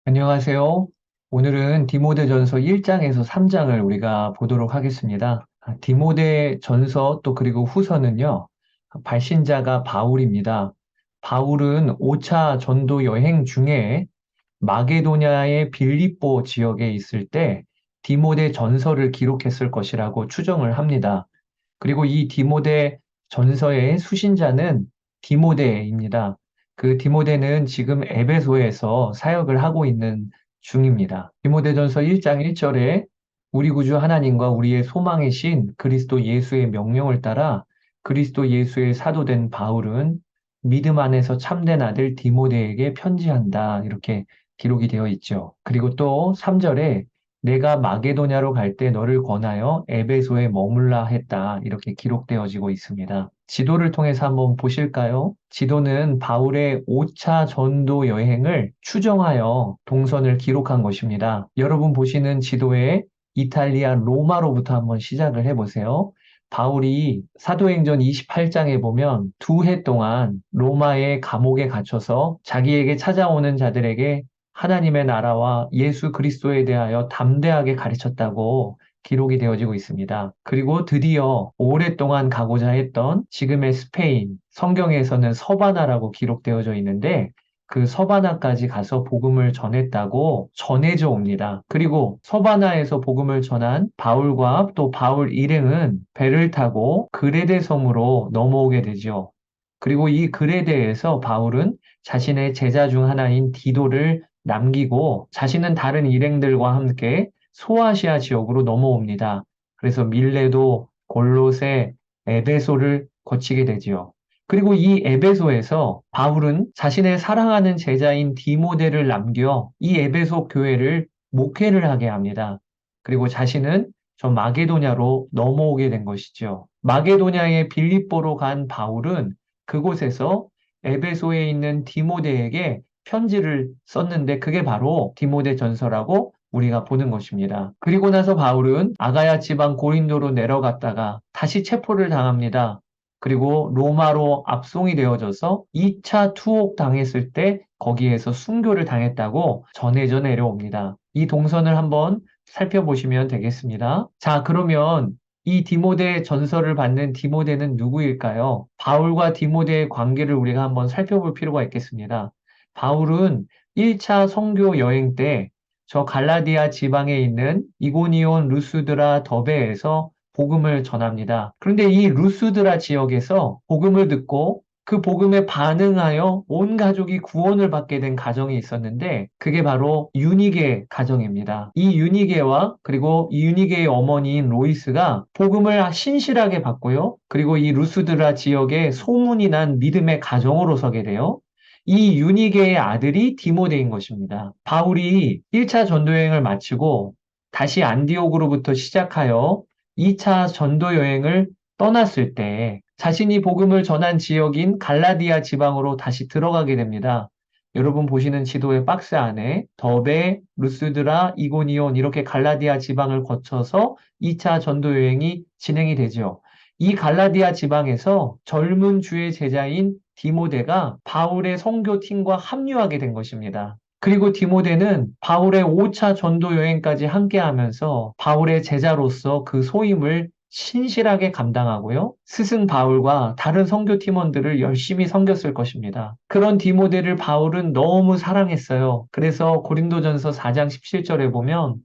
안녕하세요. 오늘은 디모데전서 1장에서 3장을 우리가 보도록 하겠습니다. 디모데전서 또 그리고 후서는요, 발신자가 바울입니다. 바울은 5차 전도 여행 중에 마게도냐의 빌립보 지역에 있을 때 디모데 전서를 기록했을 것이라고 추정을 합니다. 그리고 이 디모데 전서의 수신자는 디모데입니다. 그 디모데는 지금 에베소에서 사역을 하고 있는 중입니다. 디모데전서 1장 1절에 우리 구주 하나님과 우리의 소망의 신 그리스도 예수의 명령을 따라 그리스도 예수의 사도된 바울은 믿음 안에서 참된 아들 디모데에게 편지한다. 이렇게 기록이 되어 있죠. 그리고 또 3절에 내가 마게도냐로 갈 때 너를 권하여 에베소에 머물라 했다. 이렇게 기록되어지고 있습니다. 지도를 통해서 한번 보실까요? 지도는 바울의 5차 전도 여행을 추정하여 동선을 기록한 것입니다. 여러분 보시는 지도에 이탈리아 로마로부터 한번 시작을 해보세요. 바울이 사도행전 28장에 보면 2해 동안 로마의 감옥에 갇혀서 자기에게 찾아오는 자들에게 하나님의 나라와 예수 그리스도에 대하여 담대하게 가르쳤다고 기록이 되어지고 있습니다. 그리고 드디어 오랫동안 가고자 했던 지금의 스페인, 성경에서는 서바나라고 기록되어져 있는데 그 서바나까지 가서 복음을 전했다고 전해져 옵니다. 그리고 서바나에서 복음을 전한 바울과 또 바울 일행은 배를 타고 그레데 섬으로 넘어오게 되죠. 그리고 이 그레데에서 바울은 자신의 제자 중 하나인 디도를 남기고 자신은 다른 일행들과 함께 소아시아 지역으로 넘어옵니다. 그래서 밀레도, 골로새, 에베소를 거치게 되지요. 그리고 이 에베소에서 바울은 자신의 사랑하는 제자인 디모데를 남겨 이 에베소 교회를 목회를 하게 합니다. 그리고 자신은 저 마게도냐로 넘어오게 된 것이죠. 마게도냐의 빌립보로 간 바울은 그곳에서 에베소에 있는 디모데에게 편지를 썼는데 그게 바로 디모데 전서라고 우리가 보는 것입니다. 그리고 나서 바울은 아가야 지방 고린도로 내려갔다가 다시 체포를 당합니다. 그리고 로마로 압송이 되어져서 2차 투옥 당했을 때 거기에서 순교를 당했다고 전해져 내려옵니다. 이 동선을 한번 살펴보시면 되겠습니다. 자, 그러면 이 디모데 전서를 받는 디모데는 누구일까요? 바울과 디모데의 관계를 우리가 한번 살펴볼 필요가 있겠습니다. 바울은 1차 선교 여행 때 저 갈라디아 지방에 있는 이고니온 루스드라 더베에서 복음을 전합니다. 그런데 이 루스드라 지역에서 복음을 듣고 그 복음에 반응하여 온 가족이 구원을 받게 된 가정이 있었는데 그게 바로 유니게 가정입니다. 이 유니게와 그리고 이 유니게의 어머니인 로이스가 복음을 신실하게 받고요. 그리고 이 루스드라 지역에 소문이 난 믿음의 가정으로 서게 돼요. 이 유니게의 아들이 디모데인 것입니다. 바울이 1차 전도여행을 마치고 다시 안디옥으로부터 시작하여 2차 전도 여행을 떠났을 때 자신이 복음을 전한 지역인 갈라디아 지방으로 다시 들어가게 됩니다. 여러분 보시는 지도의 박스 안에 더베, 루스드라, 이고니온 이렇게 갈라디아 지방을 거쳐서 2차 전도 여행이 진행이 되죠. 이 갈라디아 지방에서 젊은 주의 제자인 디모데가 바울의 선교팀과 합류하게 된 것입니다. 그리고 디모데는 바울의 5차 전도 여행까지 함께 하면서 바울의 제자로서 그 소임을 신실하게 감당하고요. 스승 바울과 다른 선교 팀원들을 열심히 섬겼을 것입니다. 그런 디모데를 바울은 너무 사랑했어요. 그래서 고린도전서 4장 17절에 보면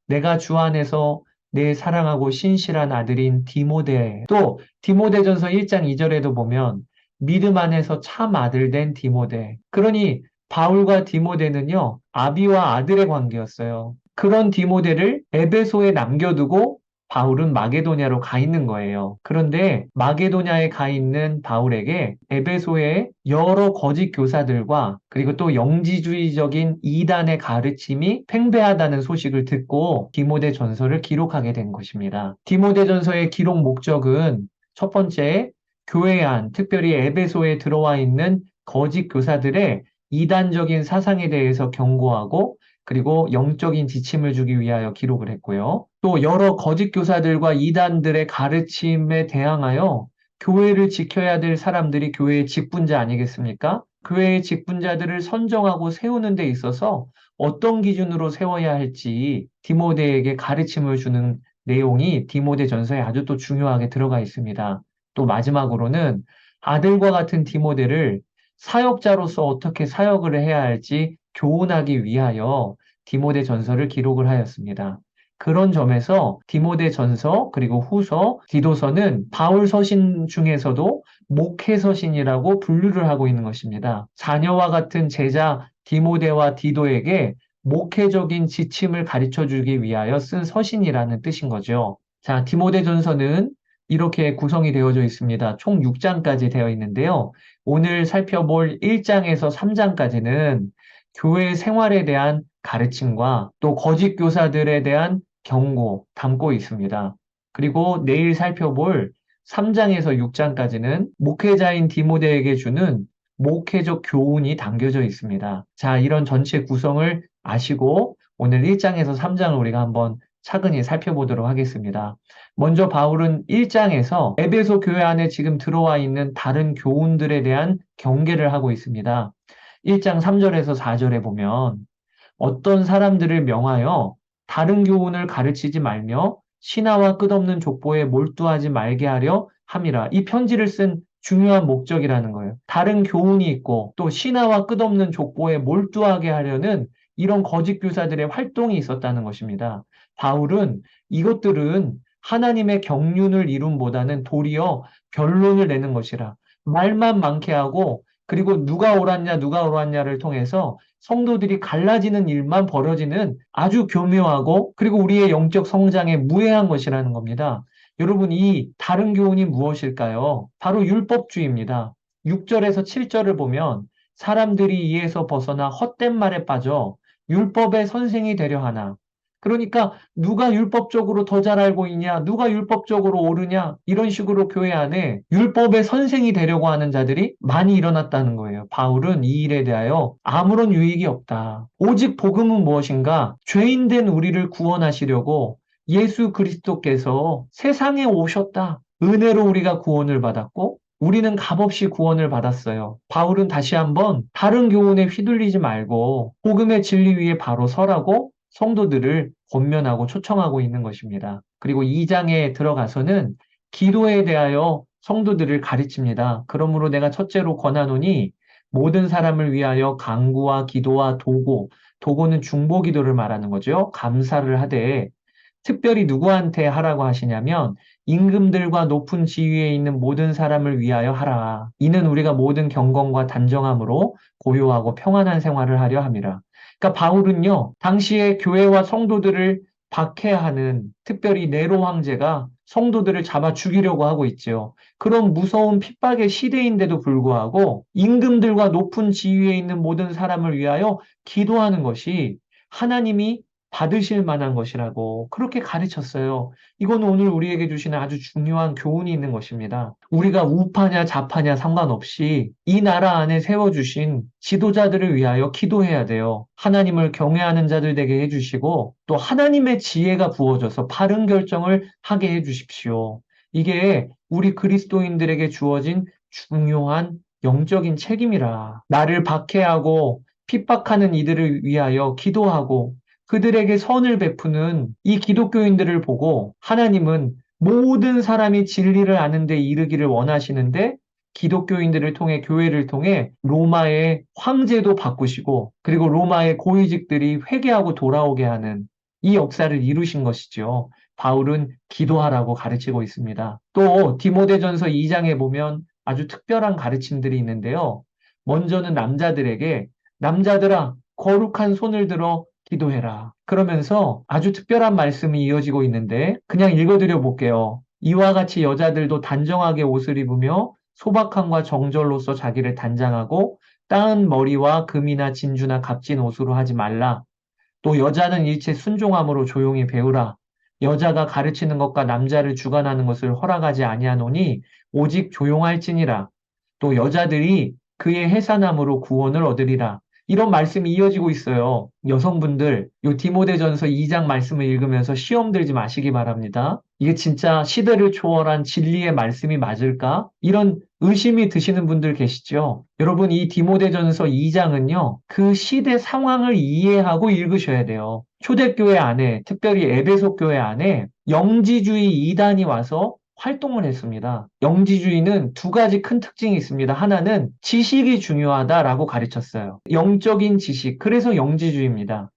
내가 주 안에서 내 사랑하고 신실한 아들인 디모데 또 디모데전서 1장 2절에도 보면 믿음 안에서 참 아들 된 디모데. 그러니 바울과 디모데는요, 아비와 아들의 관계였어요. 그런 디모데를 에베소에 남겨두고 바울은 마게도냐로 가 있는 거예요. 그런데 마게도냐에 가 있는 바울에게 에베소의 여러 거짓 교사들과 그리고 또 영지주의적인 이단의 가르침이 팽배하다는 소식을 듣고 디모데 전서를 기록하게 된 것입니다. 디모데 전서의 기록 목적은 첫 번째, 교회 안, 특별히 에베소에 들어와 있는 거짓 교사들의 이단적인 사상에 대해서 경고하고 그리고 영적인 지침을 주기 위하여 기록을 했고요. 또 여러 거짓 교사들과 이단들의 가르침에 대항하여 교회를 지켜야 될 사람들이 교회의 직분자 아니겠습니까? 교회의 직분자들을 선정하고 세우는 데 있어서 어떤 기준으로 세워야 할지 디모데에게 가르침을 주는 내용이 디모데전서에 아주 또 중요하게 들어가 있습니다. 또 마지막으로는 아들과 같은 디모데를 사역자로서 어떻게 사역을 해야 할지 교훈하기 위하여 디모데전서를 기록을 하였습니다. 그런 점에서 디모데전서 그리고 후서, 디도서는 바울 서신 중에서도 목회 서신이라고 분류를 하고 있는 것입니다. 자녀와 같은 제자 디모데와 디도에게 목회적인 지침을 가르쳐 주기 위하여 쓴 서신이라는 뜻인 거죠. 자, 디모데전서는 이렇게 구성이 되어져 있습니다. 총 6장까지 되어 있는데요. 오늘 살펴볼 1장에서 3장까지는 교회 생활에 대한 가르침과 또 거짓 교사들에 대한 경고 담고 있습니다. 그리고 내일 살펴볼 3장에서 6장까지는 목회자인 디모데에게 주는 목회적 교훈이 담겨져 있습니다. 자, 이런 전체 구성을 아시고 오늘 1장에서 3장을 우리가 한번 차근히 살펴보도록 하겠습니다. 먼저 바울은 1장에서 에베소 교회 안에 지금 들어와 있는 다른 교훈들에 대한 경계를 하고 있습니다. 1장 3절에서 4절에 보면 어떤 사람들을 명하여 다른 교훈을 가르치지 말며 신하와 끝없는 족보에 몰두하지 말게 하려 함이라. 이 편지를 쓴 중요한 목적이라는 거예요. 다른 교훈이 있고 또 신하와 끝없는 족보에 몰두하게 하려는 이런 거짓 교사들의 활동이 있었다는 것입니다. 바울은 이것들은 하나님의 경륜을 이룸보다는 도리어 변론을 내는 것이라. 말만 많게 하고 그리고 누가 옳았냐를 통해서 성도들이 갈라지는 일만 벌어지는 아주 교묘하고 그리고 우리의 영적 성장에 무해한 것이라는 겁니다. 여러분, 이 다른 교훈이 무엇일까요? 바로 율법주의입니다. 6절에서 7절을 보면 사람들이 이에서 벗어나 헛된 말에 빠져 율법의 선생이 되려 하나. 그러니까 누가 율법적으로 더 잘 알고 있냐, 누가 율법적으로 옳으냐, 이런 식으로 교회 안에 율법의 선생이 되려고 하는 자들이 많이 일어났다는 거예요. 바울은 이 일에 대하여 아무런 유익이 없다. 오직 복음은 무엇인가? 죄인된 우리를 구원하시려고 예수 그리스도께서 세상에 오셨다. 은혜로 우리가 구원을 받았고 우리는 값없이 구원을 받았어요. 바울은 다시 한번 다른 교훈에 휘둘리지 말고 복음의 진리 위에 바로 서라고 성도들을 권면하고 초청하고 있는 것입니다. 그리고 2장에 들어가서는 기도에 대하여 성도들을 가르칩니다. 그러므로 내가 첫째로 권하노니 모든 사람을 위하여 간구와 기도와 도고, 도고는 중보 기도를 말하는 거죠. 감사를 하되 특별히 누구한테 하라고 하시냐면 임금들과 높은 지위에 있는 모든 사람을 위하여 하라. 이는 우리가 모든 경건과 단정함으로 고요하고 평안한 생활을 하려 함이라. 그러니까 바울은요, 당시에 교회와 성도들을 박해하는 특별히 네로 황제가 성도들을 잡아 죽이려고 하고 있지요. 그런 무서운 핍박의 시대인데도 불구하고 임금들과 높은 지위에 있는 모든 사람을 위하여 기도하는 것이 하나님이 받으실 만한 것이라고 그렇게 가르쳤어요. 이건 오늘 우리에게 주시는 아주 중요한 교훈이 있는 것입니다. 우리가 우파냐 좌파냐 상관없이 이 나라 안에 세워주신 지도자들을 위하여 기도해야 돼요. 하나님을 경외하는 자들 되게 해주시고 또 하나님의 지혜가 부어져서 바른 결정을 하게 해주십시오. 이게 우리 그리스도인들에게 주어진 중요한 영적인 책임이라. 나를 박해하고 핍박하는 이들을 위하여 기도하고 그들에게 선을 베푸는 이 기독교인들을 보고 하나님은 모든 사람이 진리를 아는 데 이르기를 원하시는데 기독교인들을 통해 교회를 통해 로마의 황제도 바꾸시고 그리고 로마의 고위직들이 회개하고 돌아오게 하는 이 역사를 이루신 것이죠. 바울은 기도하라고 가르치고 있습니다. 또 디모데전서 2장에 보면 아주 특별한 가르침들이 있는데요. 먼저는 남자들에게 남자들아 거룩한 손을 들어 기도해라. 그러면서 아주 특별한 말씀이 이어지고 있는데 그냥 읽어드려 볼게요. 이와 같이 여자들도 단정하게 옷을 입으며 소박함과 정절로서 자기를 단장하고 따은 머리와 금이나 진주나 값진 옷으로 하지 말라. 또 여자는 일체 순종함으로 조용히 배우라. 여자가 가르치는 것과 남자를 주관하는 것을 허락하지 아니하노니 오직 조용할지니라. 또 여자들이 그의 해산함으로 구원을 얻으리라. 이런 말씀이 이어지고 있어요. 여성분들, 요 디모데전서 2장 말씀을 읽으면서 시험 들지 마시기 바랍니다. 이게 진짜 시대를 초월한 진리의 말씀이 맞을까? 이런 의심이 드시는 분들 계시죠? 여러분, 이 디모데전서 2장은요, 그 시대 상황을 이해하고 읽으셔야 돼요. 초대교회 안에, 특별히 에베소 교회 안에 영지주의 이단이 와서 활동을 했습니다. 영지주의는 두 가지 큰 특징이 있습니다. 하나는 지식이 중요하다라고 가르쳤어요. 영적인 지식, 그래서 영지주의입니다.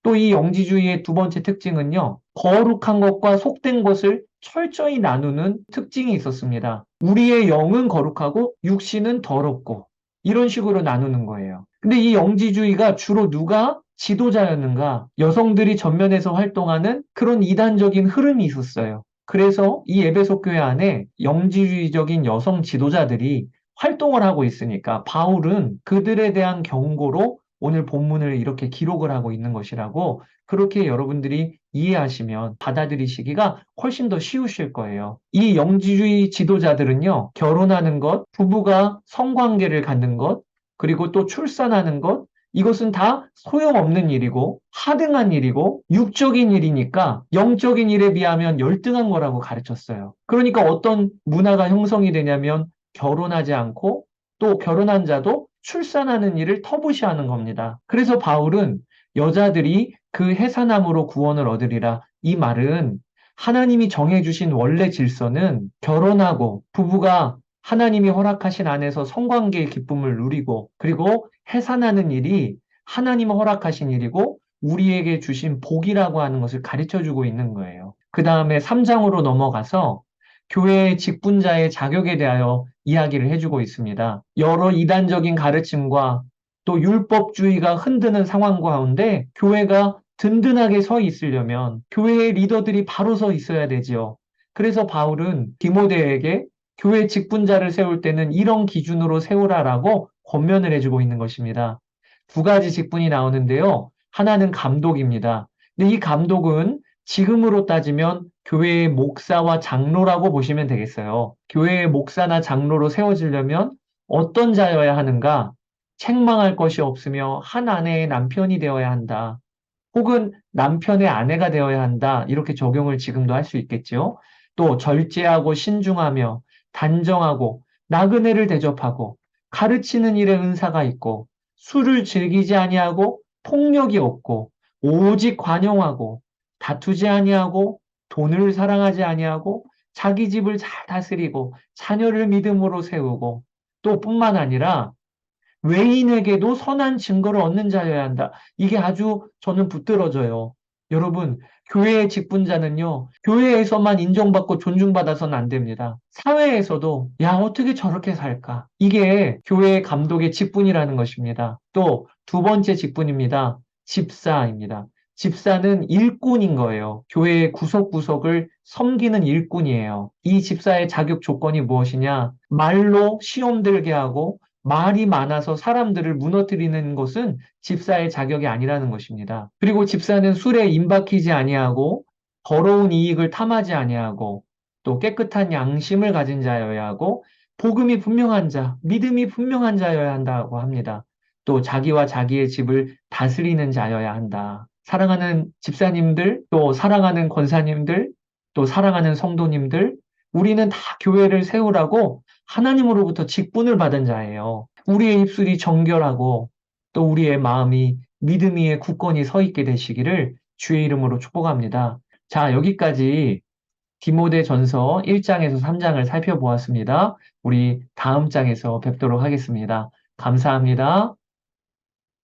또 이 영지주의의 두 번째 특징은요, 거룩한 것과 속된 것을 철저히 나누는 특징이 있었습니다. 우리의 영은 거룩하고 육신은 더럽고 이런 식으로 나누는 거예요. 근데 이 영지주의가 주로 누가 지도자였는가? 여성들이 전면에서 활동하는 그런 이단적인 흐름이 있었어요. 그래서 이 에베소 교회 안에 영지주의적인 여성 지도자들이 활동을 하고 있으니까 바울은 그들에 대한 경고로 오늘 본문을 이렇게 기록을 하고 있는 것이라고 그렇게 여러분들이 이해하시면 받아들이시기가 훨씬 더 쉬우실 거예요. 이 영지주의 지도자들은요, 결혼하는 것, 부부가 성관계를 갖는 것, 그리고 또 출산하는 것, 이것은 다 소용없는 일이고, 하등한 일이고, 육적인 일이니까 영적인 일에 비하면 열등한 거라고 가르쳤어요. 그러니까 어떤 문화가 형성이 되냐면 결혼하지 않고 또 결혼한 자도 출산하는 일을 터부시하는 겁니다. 그래서 바울은 여자들이 그 해산함으로 구원을 얻으리라. 이 말은 하나님이 정해주신 원래 질서는 결혼하고 부부가 하나님이 허락하신 안에서 성관계의 기쁨을 누리고 그리고 해산하는 일이 하나님이 허락하신 일이고 우리에게 주신 복이라고 하는 것을 가르쳐 주고 있는 거예요. 그 다음에 3장으로 넘어가서 교회의 직분자의 자격에 대하여 이야기를 해주고 있습니다. 여러 이단적인 가르침과 또 율법주의가 흔드는 상황 가운데 교회가 든든하게 서 있으려면 교회의 리더들이 바로 서 있어야 되지요. 그래서 바울은 디모데에게 교회 직분자를 세울 때는 이런 기준으로 세우라라고 권면을 해주고 있는 것입니다. 두 가지 직분이 나오는데요. 하나는 감독입니다. 근데 이 감독은 지금으로 따지면 교회의 목사와 장로라고 보시면 되겠어요. 교회의 목사나 장로로 세워지려면 어떤 자여야 하는가? 책망할 것이 없으며 한 아내의 남편이 되어야 한다. 혹은 남편의 아내가 되어야 한다. 이렇게 적용을 지금도 할 수 있겠죠. 또 절제하고 신중하며 단정하고 나그네를 대접하고 가르치는 일에 은사가 있고 술을 즐기지 아니하고 폭력이 없고 오직 관용하고 다투지 아니하고 돈을 사랑하지 아니하고 자기 집을 잘 다스리고 자녀를 믿음으로 세우고 또 뿐만 아니라 외인에게도 선한 증거를 얻는 자여야 한다. 이게 아주 저는 붙들어져요. 여러분, 교회의 직분자는요, 교회에서만 인정받고 존중받아서는 안 됩니다. 사회에서도, 야, 어떻게 저렇게 살까? 이게 교회의 감독의 직분이라는 것입니다. 또 두 번째 직분입니다. 집사입니다. 집사는 일꾼인 거예요. 교회의 구석구석을 섬기는 일꾼이에요. 이 집사의 자격 조건이 무엇이냐? 말로 시험 들게 하고 말이 많아서 사람들을 무너뜨리는 것은 집사의 자격이 아니라는 것입니다. 그리고 집사는 술에 임박히지 아니하고 더러운 이익을 탐하지 아니하고 또 깨끗한 양심을 가진 자여야 하고 복음이 분명한 자, 믿음이 분명한 자여야 한다고 합니다. 또 자기와 자기의 집을 다스리는 자여야 한다. 사랑하는 집사님들, 또 사랑하는 권사님들, 또 사랑하는 성도님들, 우리는 다 교회를 세우라고 하나님으로부터 직분을 받은 자예요. 우리의 입술이 정결하고 또 우리의 마음이 믿음 위에 굳건히 서 있게 되시기를 주의 이름으로 축복합니다. 자, 여기까지 디모데 전서 1장에서 3장을 살펴보았습니다. 우리 다음 장에서 뵙도록 하겠습니다. 감사합니다.